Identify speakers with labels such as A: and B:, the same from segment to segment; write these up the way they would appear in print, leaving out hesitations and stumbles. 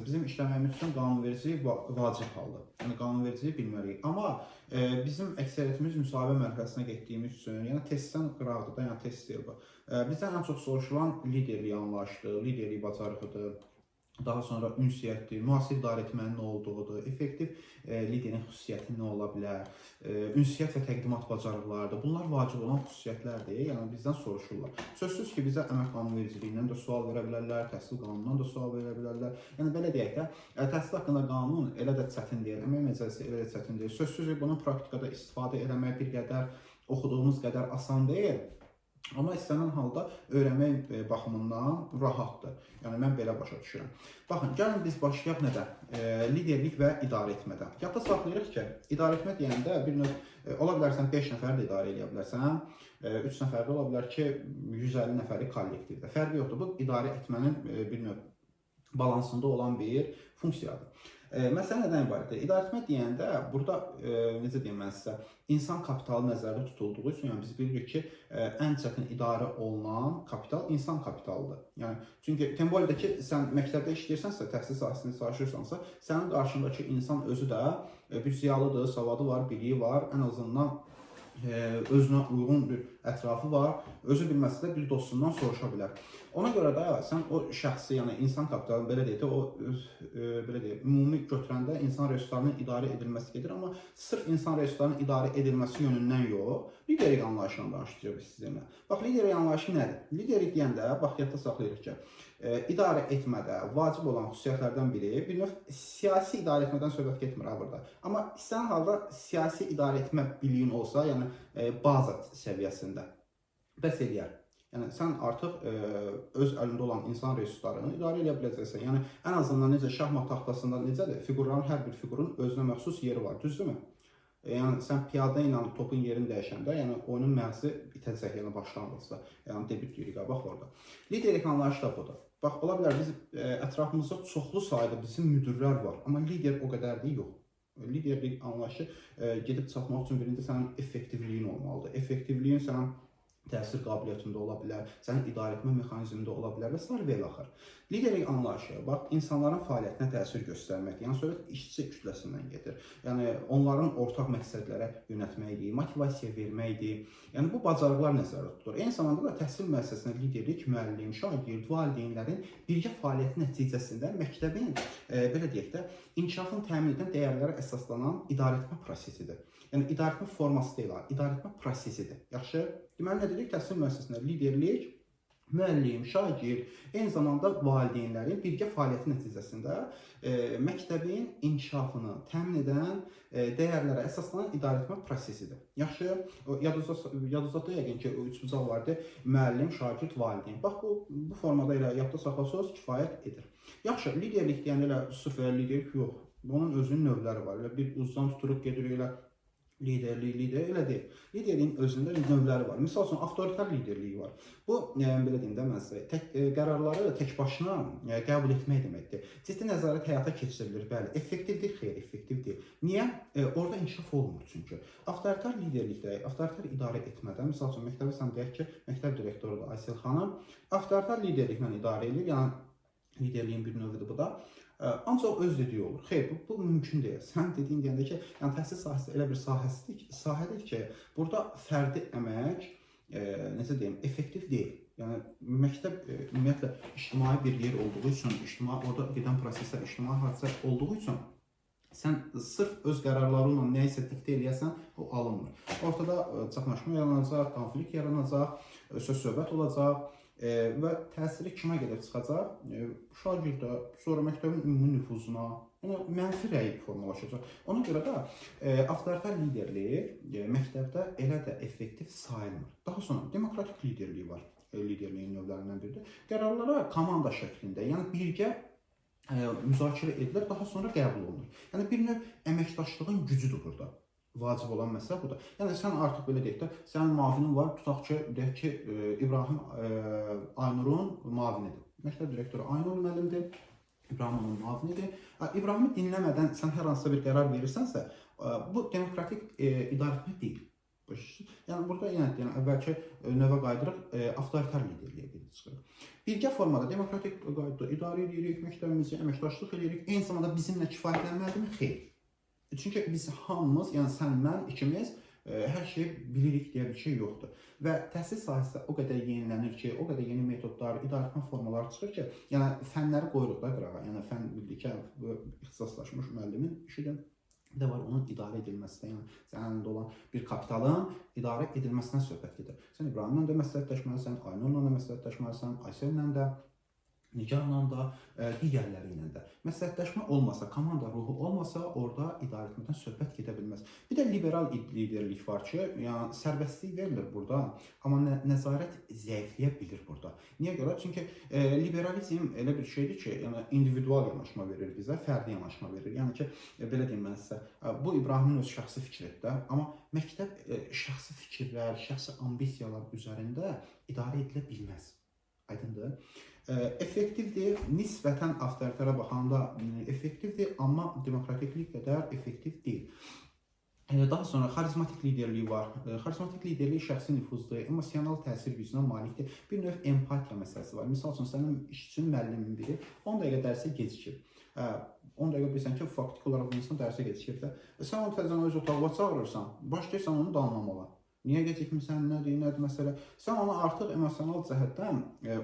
A: Bizim işləməyimiz üçün qanunvericiliyi vacib haldır. Yəni qanunvericiliyi bilməliyik. Amma bizim əksəriyyətimiz müsahibə mərhələsinə getdiyimiz üçün, yəni testdən qıraqdır da, yəni test deyil bu. Bizdən ən çox soruşulan liderlik anlayışıdır, liderlik bacarığıdır. Daha sonra ünsiyyətdir, müasir idarəetmənin nə olduğudur, effektiv liderin xüsusiyyəti nə ola bilər, ünsiyyət və təqdimat bacarıqlarıdır. Bunlar vacib olan xüsusiyyətlərdir, yəni bizdən soruşurlar. Sözsüz ki, bizə əmək qanunvericiliyindən də sual verə bilərlər, təhsil qanunundan da sual verə bilərlər. Yəni belə deyək də, təhsil haqqında qanun elə də çətin deyil, əmək məcəlləsi elə də çətin deyil. Sözsüz ki, bunun praktikada istifadə etmək bir qədər, oxuduğumuz qədər asan deyil. Amma istənilən halda öyrənmək baxımından rahatdır. Yəni mən belə başa düşürəm. Baxın, gəlin biz başlayaq nədən? Liderlik və idarəetmədən. Yadda saxlayırıq ki, idarəetmə deyəndə bir növ ola bilər sən 5 nəfər də idarə edə bilərsən, 3 nəfər də ola bilər ki, 150 nəfərlik kollektivdə. Fərqi yoxdur. Bu idarə etmənin bir növ balansında olan bir funksiyadır. Məsələn, nədən ibarətdir? İdarəetmə deyəndə burada, necə deyim mən sizə, insan kapitalı nəzərdə tutulduğu üçün, yəni biz bilirik ki, ən çətin idarə olunan kapital insan kapitalıdır. Yəni, çünki tembolidəki sən məktəbdə işləyirsənsə, təhsil sahəsində çalışırsansa, sənin qarşındakı insan özü də bir ziyalıdır, savadı var, biliyi var, ən azından özünə uyğun bir ətrafı var, özü bilməsə də bir dostundan soruşa bilər. Ona görə də sən o şəxsi, yəni insan kapitalını belə deyək də, o belə deyək, ümumi götürəndə insan resurslarının idarə edilməsi gedir, amma sırf insan resurslarının idarə edilməsi yönündən yox, liderlik anlayışından danışacağıq biz sizinlə. Bax, liderlik anlayışı nədir? Liderlik deyəndə, bax, yadda saxlayırıq ki, idarə etmədə vacib olan xüsusiyyətlərdən biri, bir növ siyasi idarə etmədən söhbət getmir burada. Amma istənilən halda siyasi idarə etmə biliyin olsa, yəni baza səviyyəsində bəs eləyər. Yəni sən artıq öz əlində olan insan resurslarını idarə edə biləcəksən. Yəni ən azından necə şahmat taxtasında necədir? Figurların hər bir figurun özünə məxsus yeri var, düzdürmü? Yəni sən piyada ilə topun yerini dəyişəndə, yəni oyunun məğzi itəcək, yəni başlanğıcda. Yəni debüt deyirik, bax orada. Liderlik anlayışı da budur. Bax, ola bilər biz ətrafımızda çoxlu sayda bizim müdürlər var, amma lider o qədər də yox. Liderlik anlayışı gedib çatmaq üçün birinci sənin effektivliyin olmalıdır. Effektivliyin sənin təsir qabiliyyətində ola bilər, sənin idarəetmə mexanizmində ola bilər və s. və ilaxır. Liderlik anlayışı, bax, insanların fəaliyyətinə təsir göstərmək, yəni söhbət işçi kütləsindən gedir. Yəni onların ortaq məqsədlərə yönəltməkdir, motivasiya verməkdir. Yəni bu bacarıqlar nəzərdə tutulur. Eyni zamanda da təhsil müəssisəsində liderlik müəllim, şagird, valideynlərin birgə fəaliyyəti nəticəsində məktəbin belə deyək də inkişafını təmin edən dəyərlərə əsaslanan idarəetmə prosesidir. Yəni idarəetmə forması deyil, idarəetmə prosesidir. Yaxşı? Deməli, nə dedik? Təhsil müəssisəsində liderlik, müəllim, şagird, eyni zamanda valideynlərin birgə fəaliyyəti nəticəsində məktəbin inkişafını təmin edən dəyərlərə əsaslanan idarəetmə prosesidir. Yaxşı, yadınızda yəqin ki, 3 bucaq vardı, müəllim, şagird, valideyn. Bax, bu formada elə yadda saxlasanız kifayət edir. Yaxşı, liderlik deyəndə elə sıfır liderlik yox. Bunun özünün növləri var. Elə bir uzdan tuturuq gedirik elə liderlik, elə deyil. Liderliyin özündə növləri var. Misal üçün, avtoritar liderliyi var. Bu, belə deyim də mən sizə, qərarları tək başına qəbul etmək deməkdir. Ciddi nəzarət həyata keçirilir, bəli. Effektivdir, xeyr, effektiv deyil. Niyə? Orada inkişaf olmur çünki. Avtoritar liderlikdə, avtoritar idarə etmədə, misal üçün, məktəbi sən deyək ki, məktəb direktorudur Aysel xanım, avtoritar liderliklə idarə edir, yəni liderliyin bir növüdür bu da. Ancaq öz dediyi olur. Xeyr, bu mümkün deyil. Sən dediyin deyəndə ki, yəni təhsil sahəsi elə bir sahədir ki, burada fərdi əmək, necə deyim, effektiv deyil. Yəni məktəb ümumiyyətlə ictimai bir yer olduğu üçün, orada gedən proseslər ictimai hadisə olduğu üçün sən sırf öz qərarlarınla nə isə diktə eləyəsən, o alınmır. Ortada çaxnaşma yaranacaq, konflikt yaranacaq, söz-söhbət olacaq. Və təsiri kimə gedib çıxacaq? Şagirdə, sonra məktəbin ümumi nüfuzuna, mənfi rəyi formalaşacaq. Ona görə də avtoritar liderlik məktəbdə elə də effektiv sayılmır. Daha sonra demokratik liderlik var, liderliyin növlərindən biridir. Qərarlara komanda şəklində, yəni birgə müzakirə edilir, daha sonra qəbul olunur. Yəni bir növ əməkdaşlığın gücüdür burada. Vacib olan məsələ budur. Yəni sən artıq belə deyək də, sənin müavinin var, tutaq ki, deyək ki, İbrahim Aynurun müavinidir. Məktəb direktoru Aynur müəllimdir, İbrahim onun müavinidir. İbrahimi dinləmədən sən hər hansısa bir qərar verirsənsə, bu demokratik idarəetmə deyil. Yəni burada yenə deyirəm, əvvəlki növə qayıdırıq, avtoritar liderliyə gedib çıxırıq. Birgə formada demokratik qaydada idarə edirik, məktəbimizi əməkdaşlıq edirik. Eyni zamanda bizimlə kifayətlənməlidirmi? Xeyr. Çünki biz hamımız, yəni sən, mən, ikimiz hər şeyi bilirik deyə bir şey yoxdur. Və təhsil sahəsi o qədər yenilənir ki, o qədər yeni metodlar, idarəetmə formaları çıxır ki, yəni fənləri qoyuruq da qırağa. Yəni fən bildikə bu ixtisaslaşmış müəllimin işidir. Bir də var onun idarə edilməsindən, yəni sənin əlində olan bir kapitalın idarə edilməsindən söhbət gedir. Sən İbrahimlə də məsləhətləşməlisən, Aynurla da məsləhətləşməlisən, Aysellə də, Nigarla da, digərləri ilə də. Məsləhətləşmə olmasa, komanda ruhu olmasa, orada idarəetmədən söhbət gedə bilməz. Bir də liberal liderlik var ki, yəni sərbəstlik verilir burada, amma nəzarət zəifləyə bilir burada. Niyə görə? Çünki liberalizm elə bir şeydir ki, yəni individual yanaşma verir bizə, fərdi yanaşma verir. Yəni ki, belə deyim mən sizə, bu İbrahimin öz şəxsi fikridir də, amma məktəb şəxsi fikirlər, şəxsi ambisiyalar üzərində idarə edilə bilməz. Aydındır? Effektivdir, nisbətən avtoritarə baxanda effektivdir, amma demokratiklik qədər effektiv deyil. Daha sonra xarizmatik liderlik var. Xarizmatik liderlik şəxsi nüfuzdur, emosional təsir gücünə malikdir. Bir növ empatiya məsələsi var. Misal üçün, sənin işçinin müəllimin biri 10 dəqiqə dərsə gecikir. 10 dəqiqə bilirsən ki, faktik olaraq bu insan dərsə gecikir də. Sən onu təzən öz otağına çağırırsan, başlayırsan onu danlamağa. Niyə gecikmirsən, nədir məsələ? Sən onu artıq emosional cəhətdən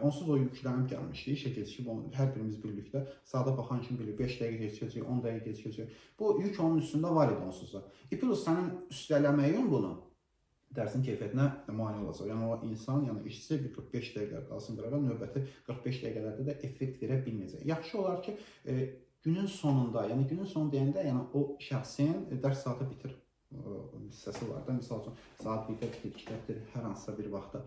A: onsuz o yüklənib gəlmişdi, işə gecikib, hər birimiz birlikdə sadə baxan kimi bilir, 5 dəqiqə gecikəcək, 10 dəqiqə gecikəcək. Bu yük onun üstündə var idi onsuz da. Plus sənin üstələməyin bunu dərsin keyfiyyətinə mane olacaq. Yəni o insan, yəni işçi bir 45 dəqiqə qalsın qırağa, növbəti 45 dəqiqələrdə də effekt verə bilməyəcək. Yaxşı olar ki, günün sonunda, yəni günün sonu deyəndə, yəni o şəxsin dərs saatı bitir hissəsi var da, misal üçün saat 1-də bitir, 2-də bitir, hər hansısa bir vaxtda.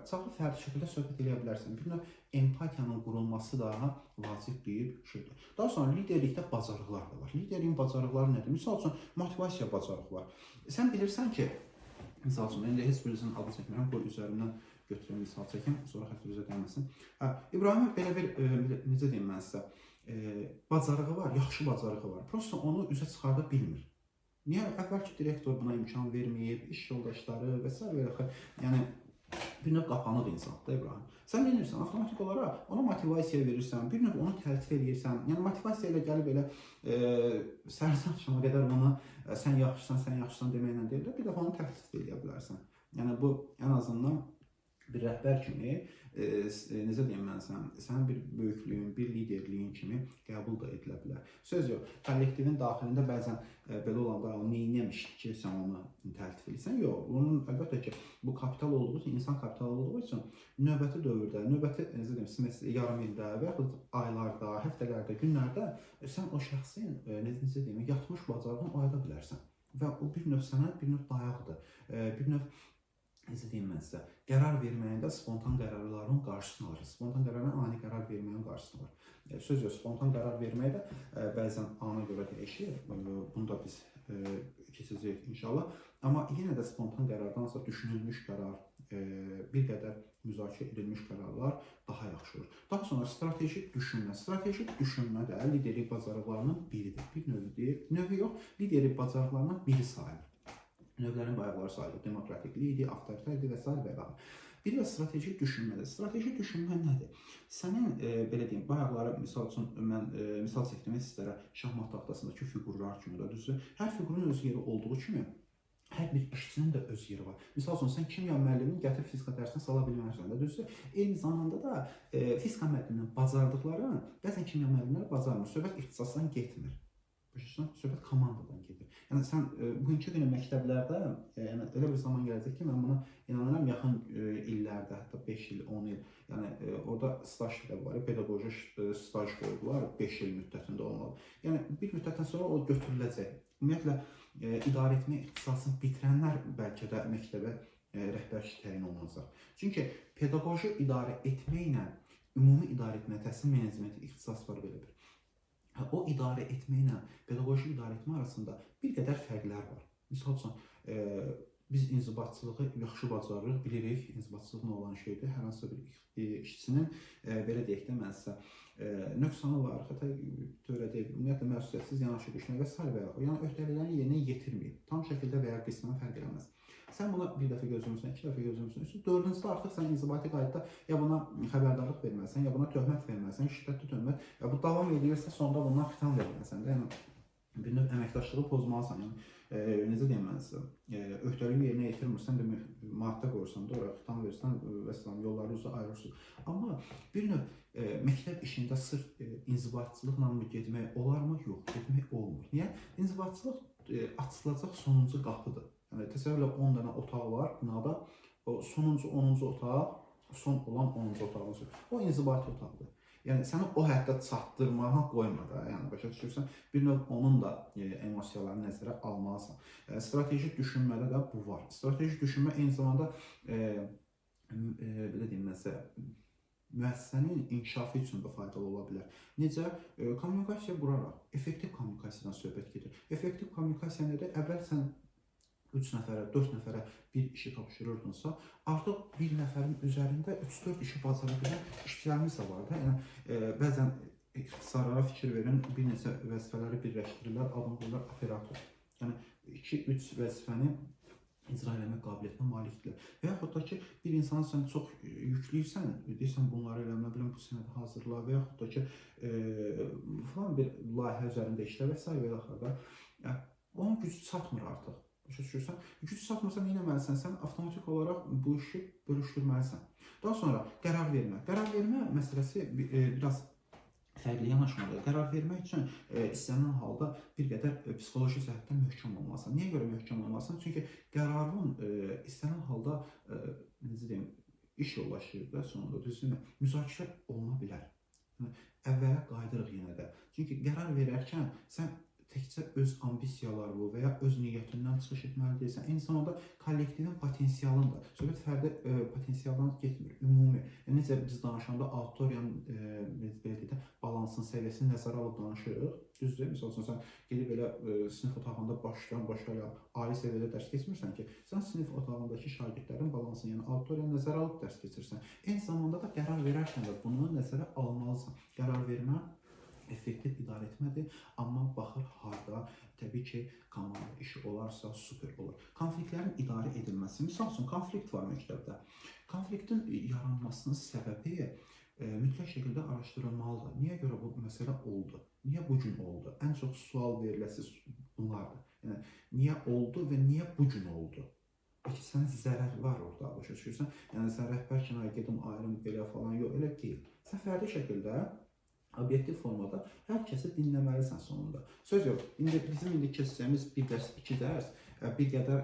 A: Çox fərqli şəkildə söhbət edə bilərsən. Bir növ empatiyanın qurulması da vacib bir şeydir. Daha sonra liderlikdə bacarıqlar da var. Liderliyin bacarıqları nədir? Misal üçün motivasiya bacarığı var. Sən bilirsən ki, misal üçün, mən də heç birisinin adı çəkmirəm, qoy üzərindən götürəm, misal çəkim, sonra xətrimizə gəlməsin. İbrahimin belə bir, necə deyim mən sizə, bacarığı var, yaxşı bacarığı var. Prosta onu üzə çıxarda bilmir. Niyə? Əvvəlki direktor buna imkan verməyib, iş yoldaşları və s. Yəni, bir növ qapanıq insandır İbrahim. Sən bilirsən, avtomatik olaraq ona motivasiya verirsən, bir növ onu təltif edirsən. Yəni, motivasiya ilə gəlib elə səhər axşama qədər ona sən yaxşısan deməklə deyil də, bir dəfə onu təltif edə bilərsən. Yəni, bu ən azından bir rəhbər kimi, necə deyim mən sənin bir böyüklüyün, bir liderliyin kimi qəbul da edilə bilər. Söz yox, kollektivin daxilində bəzən belə olanda o neynəmişdir ki, sən onu təltif edirsən? Yox, bunun əlbəttə ki, bu kapital olduğu üçün, insan kapitalı olduğu üçün növbəti dövrdə, növbəti yarım ildə və yaxud aylarda, həftələrdə, günlərdə sən o şəxsin, necə deyim, yatmış bacarığını oyada bilərsən. Və o bir növ sənə bir növ dayaqdır, bir növ necə deyim mən sizə, qərar verməyində spontan qərarların qarşısını alır. Spontan qərarına ani qərar verməyin qarşısını alır. Söz yox, spontan qərar verməyə də bəzən ana görə dəyişir. Bunu da biz keçəcəyik inşallah. Amma yenə də spontan qərardansa düşünülmüş qərar, bir qədər müzakirə edilmiş qərarlar daha yaxşı olur. Daha sonra strateji düşünmə. Strateji düşünmə də liderlik bacarıqlarının biridir. Bir növüdür. Növü yox, liderlik bacarıqlarından biri sayılır. Növlərin bayaqları sayılır. Demokratiklikdir, avtoritardir və s. və s. Bir də strateji düşünmədir. Strateji düşünmə nədir? Sənin, belə deyim, bayaqları, misal üçün, mən misal çəkdiyim sizlərə şahmat taxtasındakı fiqurlar kimi də düzdür. Hər fiqurun öz yeri olduğu kimi, hər bir işçinin də öz yeri var. Misal üçün, sən kimya müəllimini gətirib fizika dərsinə sala bilmərsən də, düzdür. Eyni zamanda da fizika müəlliminin bacardıqları bəzən kimya müəllimləri bacarmır. Söhbət ixtisasdan getmir. Söhbət komandadan gedir. Yəni, sən bugünkü günü məktəblərdə elə bir zaman gələcək ki, mən buna inanıram, yaxın illərdə, hətta 5 il, 10 il, yəni orada staj da var, pedaqoji staj qoydular, 5 il müddətində olmalı. Yəni, bir müddətdən sonra o götürüləcək. Ümumiyyətlə, idarə etmə ixtisasını bitirənlər bəlkə də məktəbə rəhbər təyin olunacaq. Çünki pedaqoji idarə etməklə ümumi idarə etmə, təhsil menecmenti ixtisas var belə bir. O idarə etməklə pedaqoji idarə etmə arasında bir qədər fərqlər var. Misal üçün, biz inzibatçılığı yaxşı bacarırıq, bilirik, inzibatçılıq nə olan şeydir. Hər hansısa bir işçinin, belə deyək də, mən sizə nöqsanı var, xəta törədib, ümumiyyətlə məsuliyyətsiz yanaşı düşmək və s. və yaxud. Yəni, öhdəliklərini yerinə yetirməyib, tam şəkildə və ya qismən fərq eləməz. Sən buna bir dəfə gözləmirsən, iki dəfə gözləmirsən. Dördüncüdə artıq sən inzibati qaydada ya buna xəbərdarlıq verməlisən, ya buna töhmət verməlisən, şiddətli töhmət. Ya bu davam edirsə, sonda bundan xitam verməlisən də. Yəni bir növ əməkdaşlığı pozmalısan. Yəni necə deyim mən sizə? Öhdəliyi yerinə yetirmirsən, demək maddə qoyursan da, ora xitam verirsən və salam yollarınızı ayırırsınız. Amma bir növ məktəb işində sırf inzibatçılıqla mı getmək olarmı? Yox, getmək olmur. Niyə? İnzibatçılıq açılacaq sonuncu qapıdır. Yəni təsəvvürlə 10 dənə otaq var binada. O sonuncu 10-cu otaq, son olan 10-cu otağın. O inzibati otaqdır. Yəni səni o həddə çatdırmağa qoyma da. Yəni başa düşürsən, bir növ onun da emosiyalarını nəzərə almalısan. Strateji düşünmədə də bu var. Strateji düşünmə eyni zamanda belə deyim məsələ müəssisənin inkişafı üçün də faydalı ola bilər. Necə? Kommunikasiya quraraq, effektiv kommunikasiyadan söhbət gedir. Effektiv kommunikasiya nədir? Əvvəl sən 3 nəfərə, 4 nəfərə bir işi tapşırırdınsa, artıq bir nəfərin üzərində 3-4 işi bacara bilən işçilərimiz də var da. Yəni bəzən ixtisarlara fikir verin, bir neçə vəzifələri birləşdirirlər, adını qoyurlar operator. Yəni 2-3 vəzifəni icra eləmək qabiliyyətinə malikdirlər. Və yaxud da ki, bir insana sən çox yükləyirsən, deyirsən bunları eləmə biləm, bu sənədi hazırla və yaxud da ki, falan bir layihə üzərində işlə və s. və yaxud da onun gücü çatmır artıq. Başa düşürsən? Gücü çatmırsa nə etməlisən? Sən avtomatik olaraq bu işi bölüşdürməlisən. Daha sonra qərar vermə. Qərar vermə məsələsi biraz fərqli yanaşmadır. Qərar vermək üçün istənilən halda bir qədər psixoloji cəhətdən möhkəm olmalısan. Niyə görə möhkəm olmalısan? Çünki qərarın istənilən halda necə deyim, iş yoldaşı da sonunda düzdürmü? Müzakirə oluna bilər. Əvvələ qayıdırıq yenə də. Çünki qərar verərkən sən təkcə öz ambisiyalarını və ya öz niyyətindən çıxış etməli deyilsən. Eyni zamanda kollektivin potensialını da. Söhbət fərdi potensialdan getmir, ümumi. Yəni necə biz danışanda auditoriyanın balansın səviyyəsini nəzərə alıb danışırıq. Düzdür? Misal üçün sən gedib elə sinif otağında başlayla ali səviyyədə dərs keçmirsən ki, sən sinif otağındakı şagirdlərin balansını, yəni auditoriyanı nəzərə alıb dərs keçirsən. Eyni zamanda da qərar verərkən də bunu nəzərə almalısan. Qərar vermə effektiv idarə etmədir, amma baxır harda, təbii ki, komanda işi olarsa super olur. Konfliktlərin idarə edilməsi, misal üçün konflikt var məktəbdə. Konfliktin yaranmasının səbəbi mütləq şəkildə araşdırılmalıdır. Niyə görə bu məsələ oldu? Niyə bu gün oldu? Ən çox sual veriləsi bunlardır. Yəni, niyə oldu və niyə bu gün oldu? Peki, sənin zərər var orada, başa düşürsən? Yəni, sən rəhbər kimi gedim, ayrım, belə falan, yox, elə deyil. Sən fərdi şəkildə obyektiv formada hər kəsi dinləməlisən sonunda. Söz yox, bizim indi keçəcəyimiz bir dərs, iki dərs, bir qədər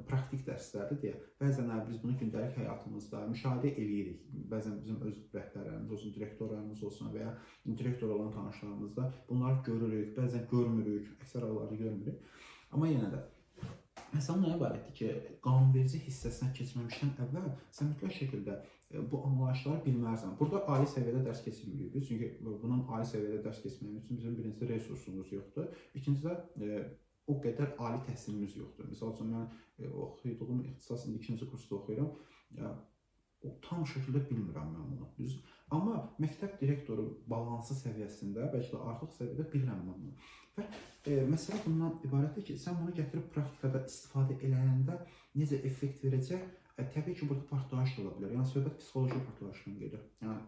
A: praktik dərslərdir deyə. Bəzən biz bunu gündəlik həyatımızda müşahidə edirik. Bəzən bizim öz rəhbərlərimiz olsun, direktorlarımız olsun və ya direktor olan tanışlarımızda bunları görürük, bəzən görmürük, əksər hallarda görmürük. Amma yenə də məsələ nə ibarətdir ki, qanunverici hissəsinə keçməmişdən əvvəl sən mütləq şəkildə bu anlayışları bilməlisən. Burada ali səviyyədə dərs keçiririk, çünki bunun ali səviyyədə dərs keçməyimiz üçün bizim birincisi resursumuz yoxdur. İkincisi də o qədər ali təhsilimiz yoxdur. Misal üçün mən oxuyduğum ixtisas indi 2-ci kursda oxuyuram. Tam şəkildə bilmirəm mən bunu. Düz. Amma məktəb direktoru balansı səviyyəsində, bəlkə də artıq səviyyədə bilirəm mən bunu. Və məsələ bundan ibarətdir ki, sən bunu gətirib praktikada istifadə eləyəndə necə effekt verəcək? Təbii ki, burada partlayış da ola bilər. Yəni, söhbət psixoloji partlayışdan gedir. Yəni,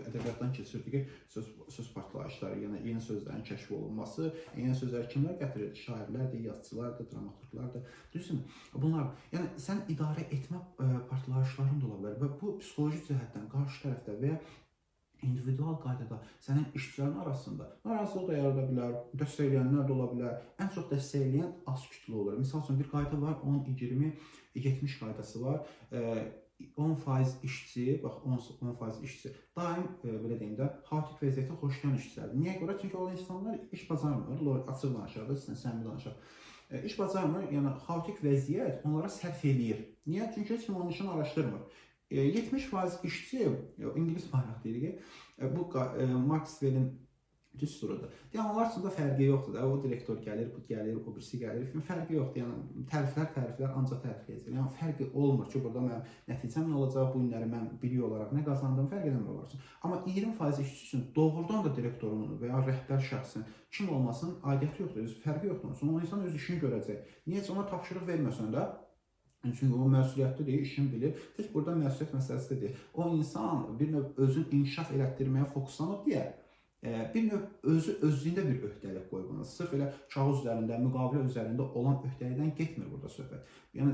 A: ədəbiyyatdan keçirdi ki, söz partlayışları, yəni yeni sözlərin kəşf olunması, yeni sözləri kimlər gətirir? Şairlərdir, yazıçılardır, dramaturglardır. Düzdürmü? Bunlar, yəni sən idarə etmə partlayışların da ola bilər və bu psixoloji cəhətdən qarşı tərəfdə və ya individual qaydada sənin işçilərin arasında narazılıq da yarada bilər, dəstəkləyənlər də ola bilər. Ən çox dəstəkləyən az kütlə olur. Misal üçün bir qayda var, 10-20-70 qaydası var. 10% işçi, bax 10% işçi daim belə deyim də xaotik vəziyyətə xoşlayan işçilərdir. Niyə görə? Çünki o insanlar iş bacarmır, açıq danışır da, səmimi danışır. İş bacarmır, yəni xaotik vəziyyət onlara sərf eləyir. Niyə? Çünki heç kim onun işini araşdırmır. 70% işçi, İngilis bayraq deyirik, bu Maxwell'in düsturudur. Yəni, onlar üçün də fərqi yoxdur da, o direktor gəlir, bu gəlir, o birisi gəlir, fərqi yoxdur. Yəni, təriflər ancaq tərifləyəcək. Yəni, fərqi olmur ki, burada mənim nəticəm nə olacaq, bu günləri mən biliyi olaraq nə qazandım, fərq edəmir olar üçün. Amma 20% işçi üçün doğrudan da direktorun və ya rəhbər şəxsin kim olmasının aidiyyəti yoxdur, fərqi yoxdur. Sonra o insan öz işini görəcək. Niyə? Ona tapşırıq verməsən də, Çünki o məsuliyyətlidir, işini bilir. Tək burada məsuliyyət məsələsi deyil. O insan bir növ özünü inkişaf elətdirməyə fokuslanıb deyə, bir növ özlüyündə bir öhdəlik qoyub ona. Sırf elə kağız üzərində, müqavilə üzərində olan öhdəlikdən getmir burada söhbət. Yəni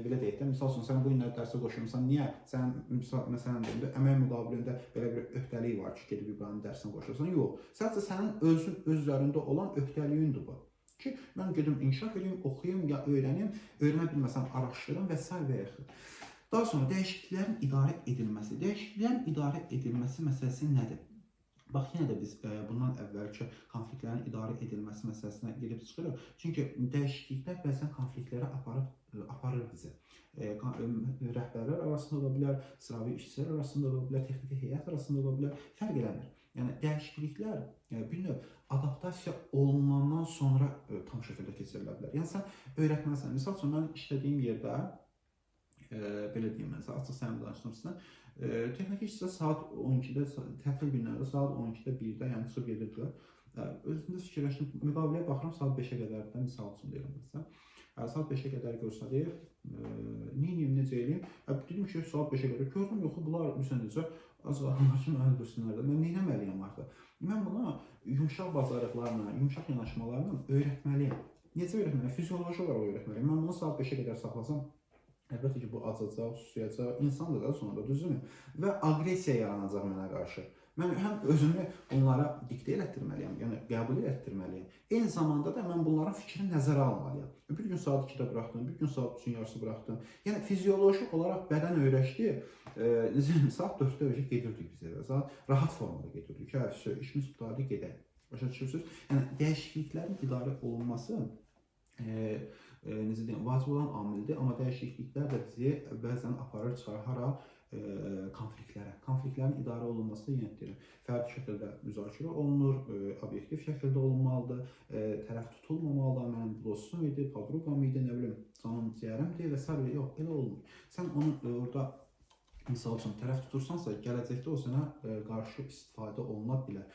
A: belə deyək də, misal üçün sən bu gün dərsə qoşulmusan, niyə? Sən məsələn deyəndə əmək müqaviləsində belə bir öhdəlik var ki, gedib İbrahim dərsinə qoşulsan? Yox. Sadəcə sənin öz üzərində olan öhdəliyindir bu. Ki, mən gedim inkişaf edeyim, oxuyum, ya öyrənim, öyrənə bilməsəm araşdırım və s. və yaxud. Daha sonra dəyişikliklərin idarə edilməsi. Dəyişikliklərin idarə edilməsi məsələsi nədir? Bax, yenə də biz bundan əvvəlki konfliktlərin idarə edilməsi məsələsinə gedib çıxırıq. Çünki dəyişikliklər bəzən konfliktlərə aparır bizi. Rəhbərlər arasında ola bilər, sıravi işçilər arasında ola bilər, texniki heyət arasında ola bilər, fərq eləmir. Yəni dəyişikliklər bir növ adaptasiya olunandan sonra tam şəkildə keçirilə bilər. Yəni sən öyrətməlisən. Misal üçün mən işlədiyim yerdə belə deyim, mən açıq səmimi danışdım sizə. Texniki işçilər saat 12-də, tətil günlərdə saat 12-də, 1-də, yəni çıxıb gedirdilər. Özümdə fikirləşdim, müqaviləyə baxıram saat 5-ə qədər də misal üçün deyirəm məsələn. Saat 5-ə qədər görsədir, neyim, necə eləyim? Dedim ki, saat 5-ə qədər gördüm, yox, bunlar necə azallar ki, mənə öldürsünlər də. Mən neynəməliyəm artıq? Mən buna yumşaq bacarıqlarla, yumşaq yanaşmalarla öyrətməliyəm. Necə öyrətməliyəm? Fizioloji olaraq öyrətməliyəm. Mən bunu saat 5-ə qədər saxlasam, əlbəttə ki, bu acacaq, susuyacaq, insandır da sonunda, düzdürmü? Və aqressiya yaranacaq mənə qarşı. Mən həm özümü onlara diktə elətdirməliyəm, yəni qəbul elətdirməliyəm. Eyni zamanda da mən bunların fikrini nəzərə almalıyam. Bir gün saat 2-də buraxdım, bir gün saat 3-ün yarısı buraxdım. Yəni fizioloji olaraq bədən öyrəşdi. Saat 4-də gedirdik biz evə. Saat rahat formada gedirdik. Hə, işimiz tutardı, gedək. Başa düşürsünüz? Yəni dəyişikliklərin idarə olunması necə deyim, vacib olan amildir, amma dəyişikliklər də bizi bəzən aparır, çıxar hara? Konfliktlərə. Konfliktlərin idarə olunması da yenə deyirəm, fərdi şəkildə müzakirə olunur, obyektiv şəkildə olunmalıdır, tərəf tutulmamalıdır, mənim dostum idi, podruqam idi, nə bilim, canım ciyərimdir və s. Yox, elə olmur. Sən onu orada misal üçün tərəf tutursansa, gələcəkdə o sənə qarşı istifadə oluna bilər.